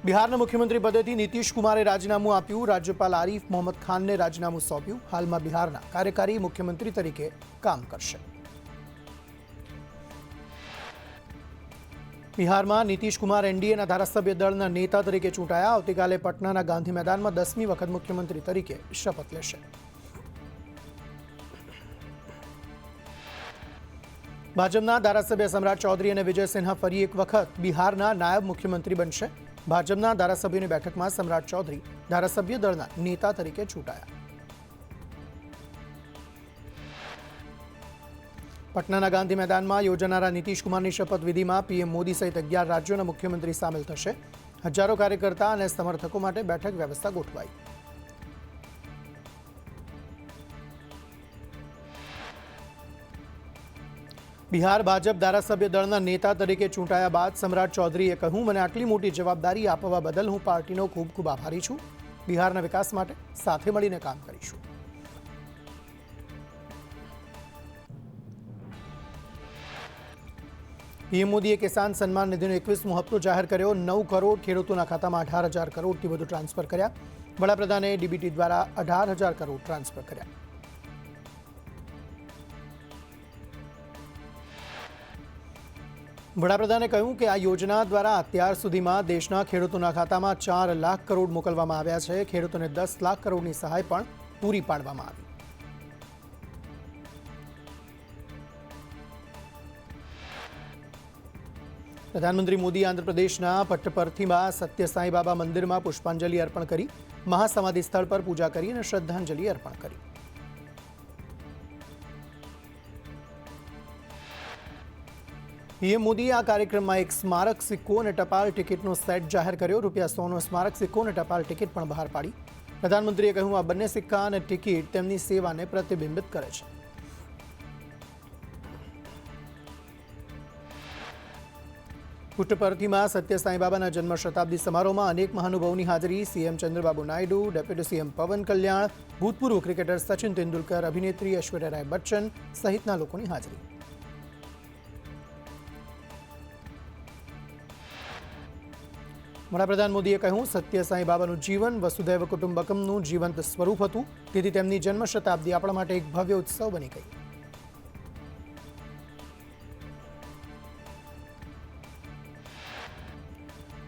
બિહારના મુખ્યમંત્રી પદેથી નીતિશ કુમારે રાજીનામું આપ્યું. રાજ્યપાલ આરિફ મોહમ્મદ ખાનને રાજીનામું સોંપ્યું. હાલમાં બિહારના કાર્યકારી મુખ્યમંત્રી તરીકે કામ કરશે. બિહારમાં નીતિશ કુમાર એનડીએના ધારાસભ્ય દળના નેતા તરીકે ચૂંટાયા. આવતીકાલે પટનાના ગાંધી મેદાનમાં 10મી વખત મુખ્યમંત્રી તરીકે શપથ લેશે. ભાજપના ધારાસભ્ય સમ્રાટ ચૌધરી અને વિજય સિન્હા ફરી એક વખત બિહારના નાયબ મુખ્યમંત્રી બનશે. ભાજપના ધારાસભ્યોની બેઠકમાં સમ્રાટ ચૌધરી ધારાસભ્ય દળના નેતા તરીકે ચૂંટાયા. પટનાના ગાંધી મેદાનમાં યોજાનારા નીતિશ કુમારની શપથવિધિમાં પીએમ મોદી સહિત 11 રાજ્યોના મુખ્યમંત્રી સામેલ થશે. હજારો કાર્યકર્તા અને સમર્થકો માટે બેઠક વ્યવસ્થા ગોઠવાઈ. બિહાર ભાજપ ધારાસભ્ય દળના નેતા તરીકે ચૂંટાયા બાદ સમ્રાટ ચૌધરીએ કહ્યું, મને આટલી મોટી જવાબદારી આપવા બદલ હું પાર્ટીનો ખૂબ ખૂબ આભારી છું. બિહારના વિકાસ માટે સાથે મળીને કામ કરીશું. પીએમ મોદીએ કિસાન સન્માન નિધિનો 21મો હપ્તો જાહેર કર્યો. 9 કરોડ ખેડૂતોના ખાતામાં 18,000 કરોડથી વધુ ટ્રાન્સફર કર્યા. વડાપ્રધાને ડીબીટી દ્વારા 18,000 કરોડ ટ્રાન્સફર કર્યા. વડાપ્રધાને કહ્યું કે આ યોજના દ્વારા અત્યાર સુધીમાં દેશના ખેડૂતોના ખાતામાં 4 લાખ કરોડ મોકલવામાં આવ્યા છે. ખેડૂતોને 10 લાખ કરોડની સહાય પણ પૂરી પાડવામાં આવી. પ્રધાનમંત્રી મોદી આંધ્રપ્રદેશના પટ્ટપર્થીમાં સત્ય સાંઈ બાબા મંદિરમાં પુષ્પાંજલિ અર્પણ કરી. મહાસમાધિ સ્થળ પર પૂજા કરી અને શ્રદ્ધાંજલિ અર્પણ કરી. પીએમ મોદીએ આ કાર્યક્રમમાં એક સ્મારક સિક્કો અને ટપાલ ટિકિટનો સેટ જાહેર કર્યો. ₹100નો સ્મારક સિક્કો અને ટપાલ ટિકિટ પણ બહાર પાડી. પ્રધાનમંત્રીએ કહ્યું, આ બંને સિક્કા અને ટિકિટ તેમની સેવાને પ્રતિબિંબિત કરે છે. પુટ્ટપર્થીમાં સત્ય સાંઈબાબાના જન્મ શતાબ્દી સમારોહમાં અનેક મહાનુભાવોની હાજરી. CM Chandrababu Naidu, deputy CM પવન કલ્યાણ, ભૂતપૂર્વ ક્રિકેટર સચિન તેંડુલકર, અભિનેત્રી ઐશ્વર્યા રાય બચ્ચન સહિતના લોકોની હાજરી. વડાપ્રધાન મોદીએ કહ્યું, સત્ય સાંઈ બાબાનું જીવન વસુધૈવ કુટુંબકમનું જીવંત સ્વરૂપ હતું. તેથી તેમની જન્મ શતાબ્દી આપણા માટે એક ભવ્ય ઉત્સવ બની ગઈ.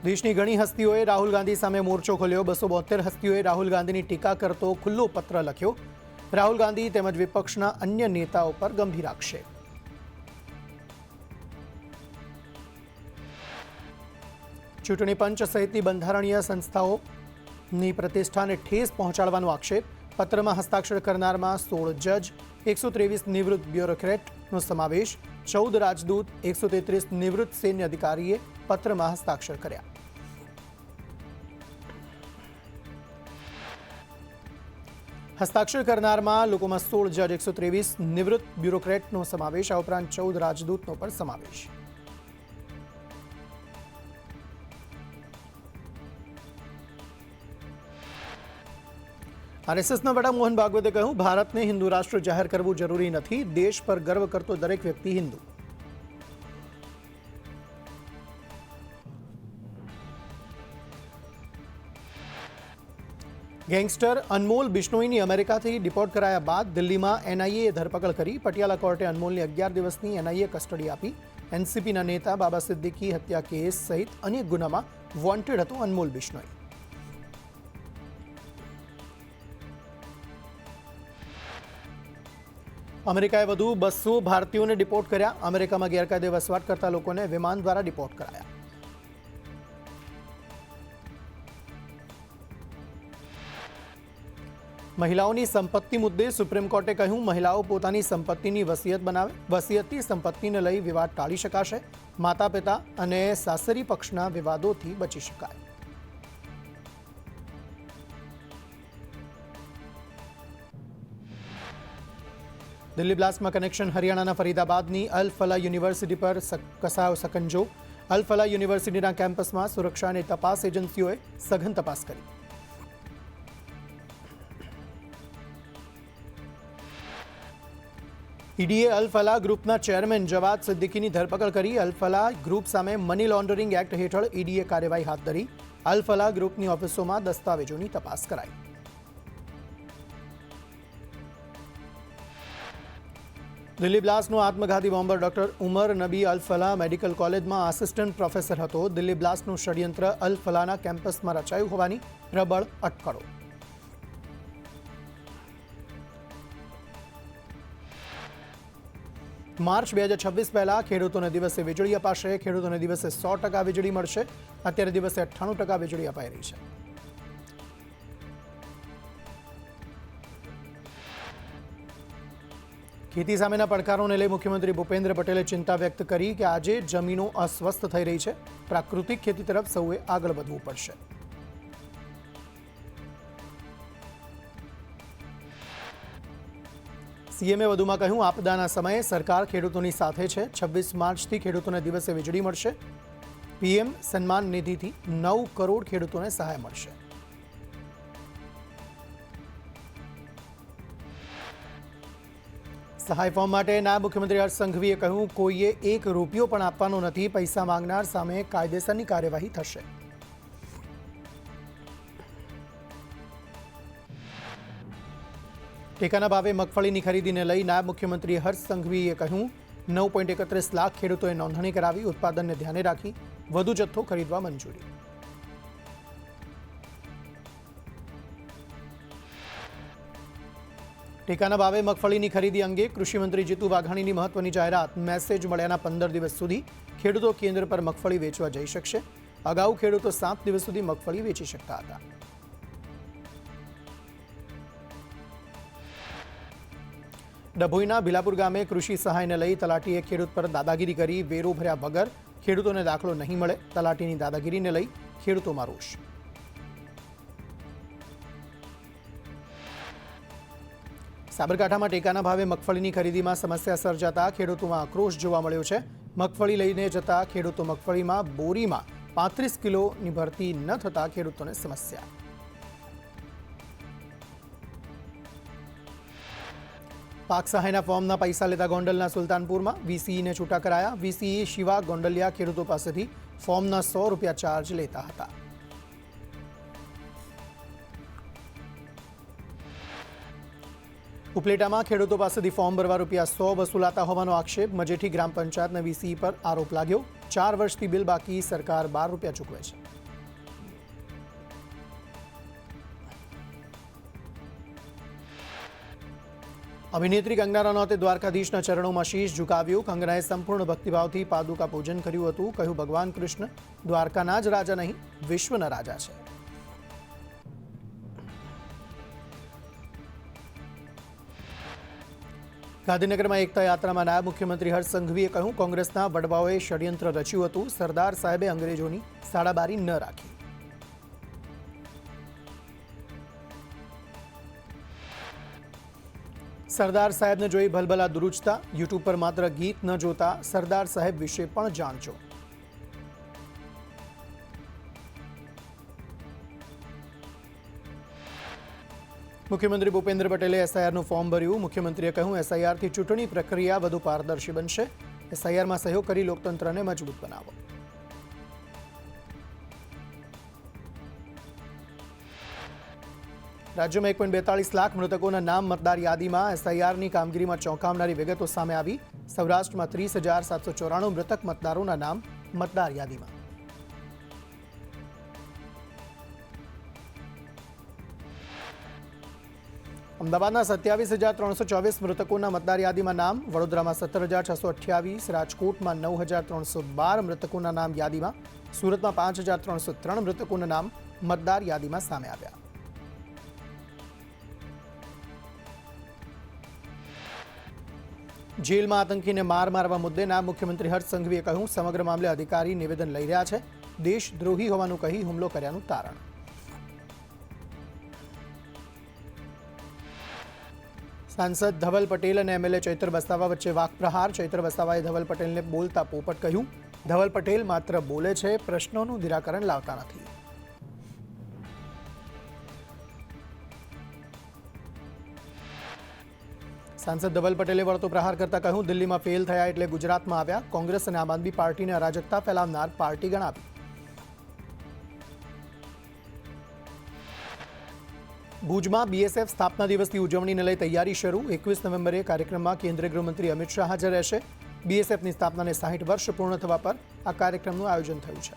દેશની ઘણી હસ્તીઓએ રાહુલ ગાંધી સામે મોરચો ખોલ્યો. 272 હસ્તીઓએ રાહુલ ગાંધીની ટીકા કરતો ખુલ્લો પત્ર લખ્યો. રાહુલ ગાંધી તેમજ વિપક્ષના અન્ય નેતાઓ પર ગંભીર આક્ષેપ. ચૂંટણી પંચ સહિતની બંધારણીય સંસ્થાઓની પ્રતિષ્ઠાને ઠેસ પહોંચાડવાનો આક્ષેપ. પત્રમાં હસ્તાક્ષર કરનારમાં 16 જજ, 123 નિવૃત્ત બ્યુરોક્રેટનો સમાવેશ. 14 રાજદૂત, 133 નિવૃત્ત સૈન્ય અધિકારીએ પત્રમાં હસ્તાક્ષર કર્યા. હસ્તાક્ષર કરનારમાં લોકોમાં 16 જજ, 123 નિવૃત્ત બ્યુરોક્રેટનો સમાવેશ. આ ઉપરાંત 14 રાજદૂતનો પણ સમાવેશ. આરએસએસના વડા મોહન ભાગવતે કહ્યું, ભારતને હિન્દુ રાષ્ટ્ર જાહેર કરવું જરૂરી નથી. દેશ પર ગર્વ કરતો દરેક વ્યક્તિ હિન્દુ. ગેંગસ્ટર અનમોલ બિશ્નોઈની અમેરિકાથી ડિપોર્ટ કરાયા બાદ દિલ્હીમાં એનઆઈએ ધરપકડ કરી. પટિયાલા કોર્ટે અનમોલને 11 દિવસની એનઆઈએ કસ્ટડી આપી. એનસીપીના નેતા બાબા સિદ્દીકી હત્યા કેસ સહિત અનેક ગુનામાં વોન્ટેડ હતો અનમોલ બિશ્નોઈ. અમેરિકાએ વધુ 200 ભારતીયોને ડિપોર્ટ કર્યા. અમેરિકામાં ગેરકાયદે વસવાટ કરતા લોકોને વિમાન દ્વારા ડિપોર્ટ કરાયા. મહિલાઓની સંપત્તિ મુદ્દે સુપ્રીમ કોર્ટે કહ્યું, મહિલાઓ પોતાની સંપત્તિની વસિયત બનાવે. વસિયતથી સંપત્તિને લઈ વિવાદ ટાળી શકાશે. માતા પિતા અને સાસરી પક્ષના વિવાદોથી બચી શકાય. દિલ્હી બ્લાસ્ટમાં કનેક્શન. હરિયાણાના ફરીદાબાદની અલ ફલા યુનિવર્સિટી પર કસાયો સકંજો. અલ ફલા યુનિવર્સિટીના કેમ્પસમાં સુરક્ષા અને તપાસ એજન્સીઓએ સઘન તપાસ કરી. ઈડીએ અલ ફલા ગ્રુપના ચેરમેન જવાદ સિદ્દીકીની ધરપકડ કરી. અલ ફલા ગ્રુપ સામે મની લોન્ડરિંગ એક્ટ હેઠળ ઈડીએ કાર્યવાહી હાથ ધરી. અલ ફલાહ ગ્રુપની ઓફિસોમાં દસ્તાવેજોની તપાસ કરાઈ. દિલ્હી બ્લાસ્ટનો આત્મઘાતી બોમ્બર ડોક્ટર ઉમર નબી અલ ફલાહ મેડિકલ કોલેજમાં આસિસ્ટન્ટ પ્રોફેસર હતો. દિલ્હી બ્લાસ્ટનું ષડયંત્ર અલ ફલાહના કેમ્પસમાં રચાયું હોવાની પ્રબળ અટકળો. માર્ચ 2026 પહેલા ખેડૂતોને દિવસે વીજળી અપાશે. ખેડૂતોને દિવસે 100% વીજળી મળશે. અત્યારે દિવસે 98% વીજળી અપાઈ રહી છે. ખેતી સામેના પડકારોને લઈ મુખ્યમંત્રી ભૂપેન્દ્ર પટેલે ચિંતા વ્યક્ત કરી કે આજે જમીનો અસ્વસ્થ થઈ રહી છે. પ્રાકૃતિક ખેતી તરફ સૌએ આગળ વધવું પડશે. સીએમએ વધુમાં કહ્યું, આપદાના સમયે સરકાર ખેડૂતોની સાથે છે. 26 માર્ચથી ખેડૂતોને દિવસે વીજળી મળશે. પીએમ સન્માન નિધિથી 9 કરોડ ખેડૂતોને સહાય મળશે. સહાય ફોર્મ માટે નાયબ મુખ્યમંત્રી હર્ષ સંઘવીએ કહ્યું, કોઈએ 1 રૂપિયો પણ આપવાનો નથી. પૈસા માંગનાર સામે કાયદેસરની કાર્યવાહી થશે. ટેકાના ભાવે મગફળીની ખરીદીને લઈ નાયબ મુખ્યમંત્રી હર્ષ સંઘવીએ કહ્યું, 9.31 લાખ ખેડૂતોએ નોંધણી કરાવી. ઉત્પાદનને ધ્યાને રાખી વધુ જથ્થો ખરીદવા મંજૂરી. ટેકાના ભાવે મગફળીની ખરીદી અંગે કૃષિમંત્રી જીતુ વાઘાણીની મહત્વની જાહેરાત. મેસેજ મળ્યાના 15 દિવસ સુધી ખેડૂતો કેન્દ્ર પર મગફળી વેચવા જઈ શકશે. અગાઉ ખેડૂતો 7 દિવસ સુધી મગફળી વેચી શકતા હતા. ડભોઈના ભીલાપુર ગામે કૃષિ સહાયને લઈ તલાટીએ ખેડૂત પર દાદાગીરી કરી. વેરો ભર્યા વગર ખેડૂતોને દાખલો નહીં મળે. તલાટીની દાદાગીરીને લઈ ખેડૂતોમાં રોષ. સાબરકાંઠામાં ટેકાના ભાવે મગફળીની ખરીદીમાં સમસ્યા સર્જાતા ખેડૂતોમાં આક્રોશ જોવા મળ્યો છે. મગફળી લઈને જતા ખેડૂતો મગફળીમાં બોરીમાં 35 કિલોની ભરતી ન થતા ખેડૂતોને સમસ્યા. પાક સહાયના ફોર્મના પૈસા લેતા ગોંડલના સુલતાનપુરમાં વીસીઈને છૂટા કરાયા. વીસીઈ શિવા ગોંડલિયા ખેડૂતો પાસેથી ફોર્મના 100 રૂપિયા ચાર્જ લેતા હતા. ઉપલેટામાં ખેડૂતો પાસેથી ફોર્મ ભરવા રૂપિયા 100 વસૂલાતા હોવાનો આક્ષેપ. મજેઠી ગ્રામ પંચાયતના વીસીઈ પર આરોપ લાગ્યો. 4 વર્ષથી બિલ બાકી, સરકાર 12 રૂપિયા ચૂકવે છે. અભિનેત્રી કંગના રનૌતે દ્વારકાધીશના ચરણોમાં શીશ ઝુકાવ્યું. કંગનાએ સંપૂર્ણ ભક્તિભાવથી પાદુકા પૂજન કર્યું હતું. કહ્યું, ભગવાન કૃષ્ણ દ્વારકાના જ રાજા નહીં, વિશ્વના રાજા છે. ગાંધીનગરમાં એકતા યાત્રામાં નાયબ મુખ્યમંત્રી હર્ષ સંઘવીએ કહ્યું, કોંગ્રેસના વડવાઓએ ષડયંત્ર રચ્યું હતું. સરદાર સાહેબે અંગ્રેજોની સાડાબારી ન રાખી. સરદાર સાહેબને જોઈ ભલભલા દુરુજતા. યુટ્યુબ પર માત્ર ગીત ન જોતા સરદાર સાહેબ વિશે પણ જાણજો. મુખ્યમંત્રી ભૂપેન્દ્ર પટેલે એસઆઈઆરનું ફોર્મ ભર્યું. મુખ્યમંત્રીએ કહ્યું, એસઆઈઆરથી ચૂંટણી પ્રક્રિયા વધુ પારદર્શી બનશે. એસઆઈઆરમાં સહયોગ કરી લોકતંત્રને મજબૂત બનાવો. રાજ્યમાં 1.42 લાખ મૃતકોના નામ મતદાર યાદીમાં. એસઆઈઆરની કામગીરીમાં ચોંકાવનારી વિગતો સામે આવી. સૌરાષ્ટ્રમાં 30,794 મૃતક મતદારોના નામ મતદાર યાદીમાં. અમદાવાદના 27,324 મૃતકોના મતદાર યાદીમાં નામ. વડોદરામાં 17,628, રાજકોટમાં 9,312 મૃતકોના નામ યાદીમાં. સુરતમાં 5,303 મૃતકોના નામ મતદાર યાદીમાં સામે આવ્યા. જેલમાં આતંકીને માર મારવા મુદ્દે નાયબ મુખ્યમંત્રી હર્ષ સંઘવીએ કહ્યું, સમગ્ર મામલે અધિકારી નિવેદન લઈ રહ્યા છે. દેશદ્રોહી હોવાનું કહી હુમલો કર્યાનું તારણ. સાંસદ ધવલ પટેલ અને એમએલએ ચૈત્ર વસાવા વચ્ચે વાકપ્રહાર. ચૈત્ર વસાવાએ ધવલ પટેલને બોલતા પોપટ કહ્યું. ધવલ પટેલ માત્ર બોલે છે, પ્રશ્નોનું નિરાકરણ લાવતા નથી. સાંસદ ધવલ પટેલે વળતો પ્રહાર કરતા કહ્યું, દિલ્હીમાં ફેલ થયા એટલે ગુજરાતમાં આવ્યા. કોંગ્રેસ અને આમ આદમી પાર્ટીને અરાજકતા ફેલાવનાર પાર્ટી ગણાવી. ભુજમાં બીએસએફ સ્થાપના દિવસની ઉજવણીને લઈ તૈયારી શરૂ 21 નવેમ્બરે કાર્યક્રમમાં કેન્દ્રીય ગૃહમંત્રી અમિત શાહ હાજર રહેશે. બીએસએફની સ્થાપનાને 60 વર્ષ પૂર્ણ થવા પર આ કાર્યક્રમનું આયોજન થયું છે.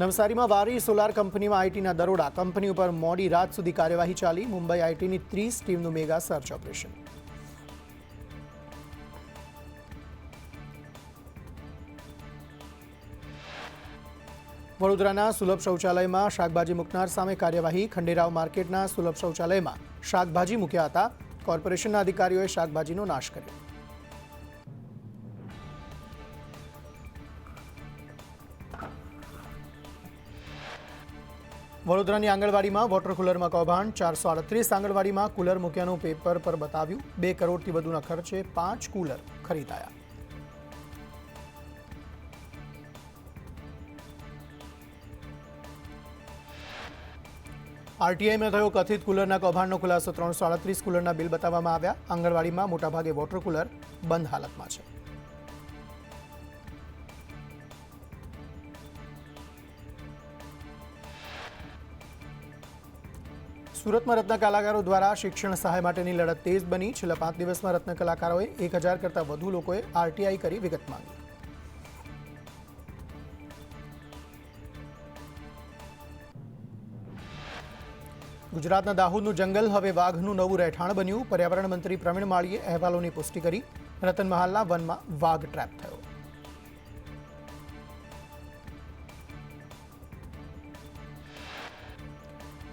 નવસારીમાં વારી સોલાર કંપનીમાં આઈટીના દરોડા. કંપની ઉપર મોડી રાત સુધી કાર્યવાહી ચાલી. મુંબઈ આઈટીની 30 ટીમનું મેગા સર્ચ ઓપરેશન. વડોદરાના સુલભ શૌચાલયમાં શાકભાજી મૂકનાર સામે કાર્યવાહી. ખંડેરાવ માર્કેટના સુલભ શૌચાલયમાં શાકભાજી મૂક્યા હતા. કોર્પોરેશનના અધિકારીઓએ શાકભાજીનો નાશ કર્યો. વડોદરાની આંગણવાડીમાં વોટર કુલરમાં કૌભાંડ. 438 આંગણવાડીમાં કુલર મૂક્યાનું પેપર પર બતાવ્યું. 2 કરોડથી વધુના ખર્ચે 5 કુલર ખરીદાયા. આરટીઆઈમાં થયો કથિત કુલરના કૌભાંડનો ખુલાસો. 338 કુલરના બિલ બતાવવામાં આવ્યા. આંગણવાડીમાં મોટાભાગે વોટર કુલર બંધ હાલતમાં છે. સુરતમાં રત્ન કલાકારો દ્વારા શિક્ષણ સહાય માટેની લડત તેજ બની. છેલ્લા 5 દિવસમાં રત્ન કલાકારોએ 1000 કરતાં વધુ લોકોએ આરટીઆઈ કરી વિગત માંગી. ગુજરાતના દાહોદનું જંગલ હવે વાઘનું નવું રહેઠાણ બન્યું. પર્યાવરણ મંત્રી પ્રવીણ માળીએ અહેવાલોની પુષ્ટિ કરી. રતનમહાલના વનમાં વાઘ ટ્રેપ થયો.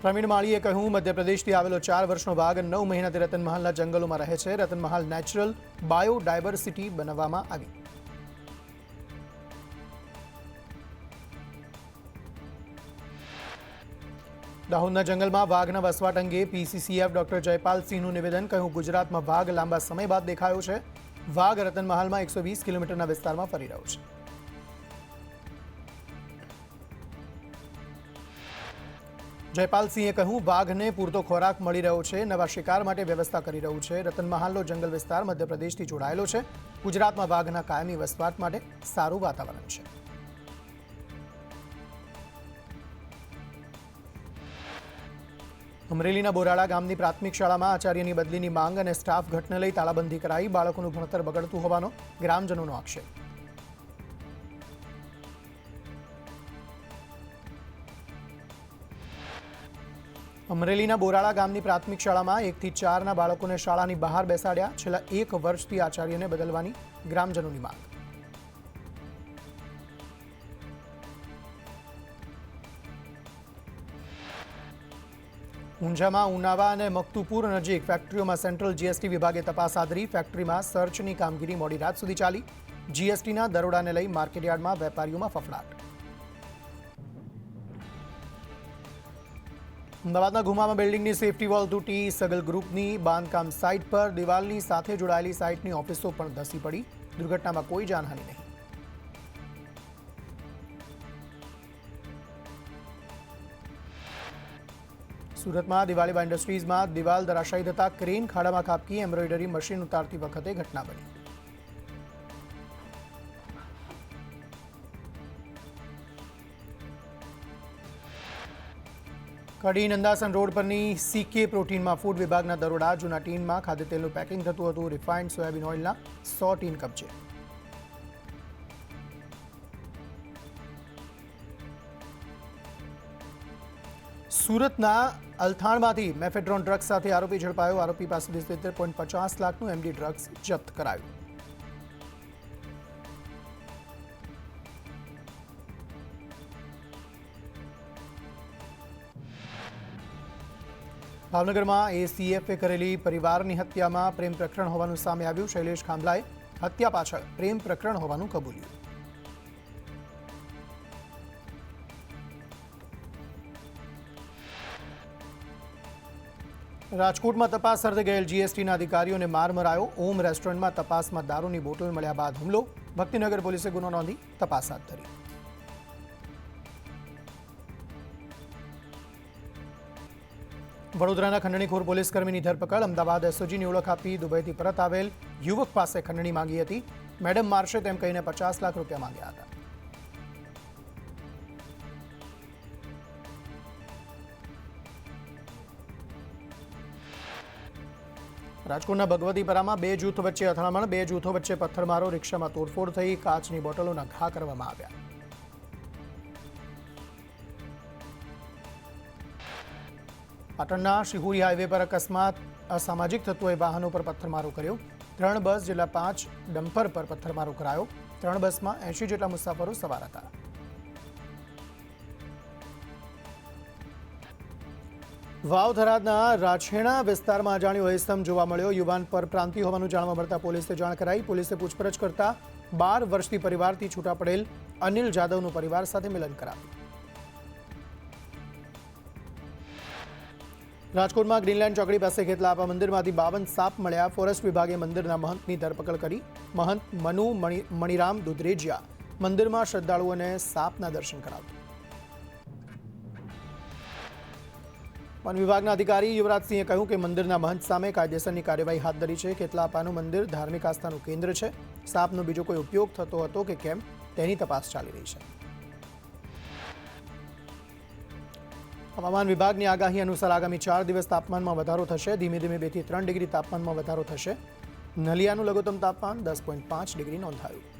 પ્રવીણ માળીએ કહ્યું, મધ્યપ્રદેશથી આવેલો 4 વર્ષનો વાઘ 9 મહિનાથી રતનમહાલના જંગલોમાં રહે છે. રતનમહાલ નેચરલ બાયોડાયવર્સિટી બનાવવામાં આવી. દાહોદના જંગલમાં વાઘના વસવાટ અંગે પીસીસીએફ ડોક્ટર જયપાલસિંહનું નિવેદન. કહ્યું, ગુજરાતમાં વાઘ લાંબા સમય બાદ દેખાયો છે. વાઘ રતનમહાલમાં 120 કિલોમીટરના વિસ્તારમાં ફરી રહ્યો છે. જયપાલસિંહે કહ્યું, વાઘને પૂરતો ખોરાક મળી રહ્યો છે. નવા શિકાર માટે વ્યવસ્થા કરી રહ્યું છે. રતનમહાલનો જંગલ વિસ્તાર મધ્યપ્રદેશથી જોડાયેલો છે. ગુજરાતમાં વાઘના કાયમી વસવાટ માટે સારું વાતાવરણ છે. અમરેલીના બોરાળા ગામની પ્રાથમિક શાળામાં આચાર્યની બદલીની માંગ અને સ્ટાફ ઘટને લઈ તાળાબંધી કરાઈ. બાળકોનું ભણતર બગડતું હોવાનો ગ્રામજનોનો આક્ષેપ. અમરેલીના બોરાળા ગામની પ્રાથમિક શાળામાં 1 થી 4ના બાળકોને શાળાની બહાર બેસાડ્યા. છેલ્લા 1 વર્ષથી આચાર્યને બદલવાની ગ્રામજનોની માંગ. ઊંઝામાં ઉનાવા અને મકતુપુર નજીક ફેક્ટરીઓમાં સેન્ટ્રલ જીએસટી વિભાગે તપાસ આદરી. ફેક્ટરીમાં સર્ચની કામગીરી મોડી રાત સુધી ચાલી. જીએસટીના દરોડાને લઈ માર્કેટયાર્ડમાં વેપારીઓમાં ફફડાટ. અમદાવાદના ઘુમામાં બિલ્ડિંગની સેફટી વોલ તૂટી. સગલ ગ્રુપની બાંધકામ સાઇટ પર દિવાલની સાથે જોડાયેલી સાઇટની ઓફિસો પણ ધસી પડી. દુર્ઘટનામાં કોઈ જાનહાનિ નહીં. સુરતમાં દિવાળીબા ઇન્ડસ્ટ્રીઝમાં દિવાલ ધરાશાયી થતા ક્રેન ખાડામાં ખાબકી. એમ્બ્રોઇડરી મશીન ઉતારતી વખતે ઘટના બની. કડી નંદાસન રોડ પરની સીકે પ્રોટીનમાં ફૂડ વિભાગના દરોડા. જૂના ટીનમાં ખાદ્યતેલનું પેકિંગ થતું હતું. રિફાઇન્ડ સોયાબીન ઓઇલના 100 ટીન કબજે. સુરતના અલથાણમાંથી મેફેડ્રોન ડ્રગ્સ સાથે આરોપી ઝડપાયો. આરોપી પાસેથી 73.50 લાખનું એમડી ડ્રગ્સ જપ્ત કરાયું. ભાવનગરમાં એસીએફે કરેલી પરિવારની હત્યામાં પ્રેમ પ્રકરણ હોવાનું સામે આવ્યું. શૈલેષ ખાંભલાએ હત્યા પાછળ પ્રેમ પ્રકરણ હોવાનું કબૂલ્યું. રાજકોટમાં તપાસ અર્થે ગયેલ જીએસટીના અધિકારીઓને માર મરાયો. ઓમ રેસ્ટોરન્ટમાં તપાસમાં દારૂની બોટલ મળ્યા બાદ હુમલો. ભક્તિનગર પોલીસે ગુનો નોંધી તપાસ હાથ ધરી. વડોદરાના ખંડણીખોર પોલીસકર્મીની ધરપકડ. અમદાવાદ એસઓજીની ઓળખ આપી દુબઈથી પરત આવેલ યુવક પાસે ખંડણી માંગી હતી. મેડમ મારશે તેમ કહીને 50 લાખ રૂપિયા માંગ્યા હતા. રાજકોટના ભગવતીપરામાં 2 જૂથ વચ્ચે અથડામણ, 2 જૂથો વચ્ચે પથ્થરમારો, રિક્ષામાં તોડફોડ થઈ, કાચની બોટલોના ઘા કરવામાં આવ્યા. પાટણના શિહોરી હાઈવે પર અકસ્માત, અસામાજિક તત્વોએ વાહનો પર પથ્થરમારો કર્યો. 3 બસ જેટલા 5 ડમ્પર પર પથ્થરમારો કરાયો. 3 બસમાં 80 જેટલા મુસાફરો સવાર હતા. વાવ થરાદના રાછેણા વિસ્તારમાં અજાણ્યો ઇસમ જોવા મળ્યો. યુવાન પર પ્રાંતિ હોવાનું જાણવા મળતા પોલીસને જાણ કરાઈ. પોલીસે પૂછપરછ કરતા 12 વર્ષથી પરિવારથી છૂટા પડેલ અનિલ જાદવનું પરિવાર સાથે મિલન કરાવ્યું. રાજકોટમાં ગ્રીનલેન્ડ ચોકડી પાસે ખેતલાપા મંદિરમાંથી 52 સાપ મળ્યા. ફોરેસ્ટ વિભાગે મંદિરના મહંતની ધરપકડ કરી. મહંત મનુ મણિરામ દુધરેજિયા મંદિરમાં શ્રદ્ધાળુઓને સાપના દર્શન કરાવ્યા. વન વિભાગના અધિકારી યુવરાજસિંહે કહ્યું કે મંદિરના મહંત સામે કાયદેસરની કાર્યવાહી હાથ ધરી છે. ખેતલાપાનું મંદિર ધાર્મિક આસ્થાનું કેન્દ્ર છે. સાપનો બીજો કોઈ ઉપયોગ થતો હતો કે કેમ તેની તપાસ ચાલી રહી છે. હવામાન વિભાગની આગાહી અનુસાર આગામી 4 દિવસ તાપમાનમાં વધારો થશે. ધીમે ધીમે 2 થી 3 ડિગ્રી તાપમાનમાં વધારો થશે. નલિયાનું લઘુત્તમ તાપમાન 10.5 ડિગ્રી નોંધાયું.